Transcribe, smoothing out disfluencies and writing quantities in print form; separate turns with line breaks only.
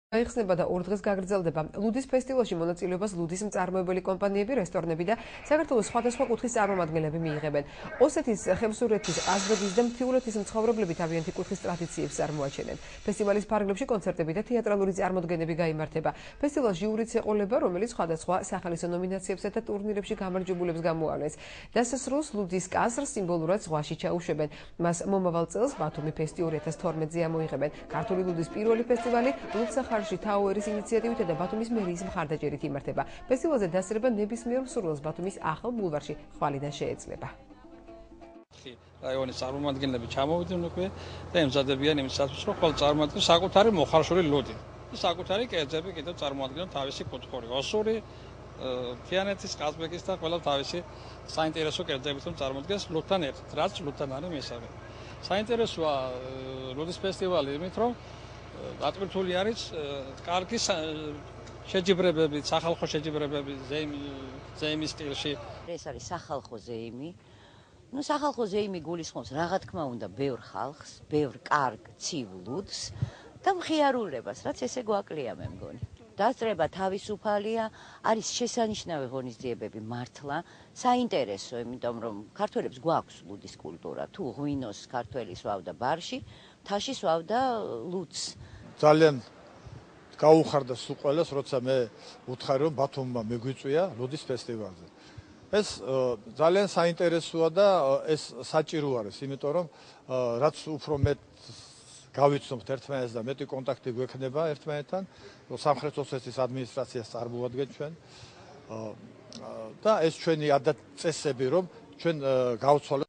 გაიხსნება და 2 დღეს გაგრძელდება ლუდის ფესტივალში მონაწილეობას ლუდის მწარმოებელი კომპანიები, რესტორნები და საქართველოს სხვადასხვა კუთხის წარმომადგენლები მიიღებენ. ოსეთის, ხევსურეთის, ყაზბეგის და მთიულეთის მცხოვრებლები თავიანთი კუთხის ტრადიციებს წარმოაჩენენ. ფესტივალის ფარგლებში კონცერტები და თეატრალური წარმოდგენები გაიმართება. ფესტივალს ჟიურიც ეყოლება, რომელიც სხვადასხვა სახალისო ნომინაციებსა და ტურნირებში გამარჯვებულებს გამოავლენს. დასასრულს ლუდის კაზრს სიმბოლურად ზღვაში ჩაუშვებენ. მას მომავალ წელს ბათუმი ფესტი 2012-ზე ამოიღებენ. ქართული ლუდის პირველი ფესტივალი ლუდსახარში თაუერის ინიციატივით და ბათუმის მერიის მხარდაჭერით იმართება. ფესტივალზე დასწრება ნებისმიერ მსურველს ბათუმის ახალ ბულვარში ხვალიდან შეეძლება.
რაიონის წარმომადგენლები ჩამოვიდნენ უკვე და ემზადებიან იმისათვის, რომ ყოველ წარმოადგენს საკუთარი მოხარშული ლუდი. საკუთარი კერძები კიდევ წარმოადგენენ თავისი კუთხური, ოსური, თიანეთის, ყაზბეგის და ყველა თავისი საინტერესო კერძებით წარმოადგენს ლუდთან ერთად, რაც ლუდთან არის მისაღები. საინტერესოა ლუდის ფესტივალი იმით, რომ ატვირთული არის კარგი შეჯიბრებები, სახალხო შეჯიბრებები ზეიმის სტილში.
ეს არის სახალხო ზეიმი. სახალხო ზეიმი გულისხმობს რა თქმა უნდა ბევრ ხალხს, ბევრ კარგ ცივ ლუდს და მხიარულებას, რაც ესე გვაკლია მე მგონი. დასწრება თავისუფალია, არის შესანიშნავი ღონისძიებები მართლა, საინტერესო, იმიტომ რომ ქართველებს გვაქვს ლუდის კულტურა. თუ ღვინოს ქართველი სვავდა ბარში, თაში სვავდა ლუდს.
ძალიან გაუხარდა სულ ყველას, როცა მე უთხარი რომ ბათუმმა მიგვიწვია ლუდის ფესტივალზე. ეს ძალიან საინტერესოა და ეს საჭირო არის, იმიტომ რომ რაც უფრო მეტ გავიცნობთ ერთმანეთს და მეტი კონტაქტი გვექნება ერთმანეთთან, სამხრეთ ოსეთის ადმინისტრაციას წარმოადგენთ ჩვენ და ეს ჩვენი ადათ წესები, რომ ჩვენ გავცვალოთ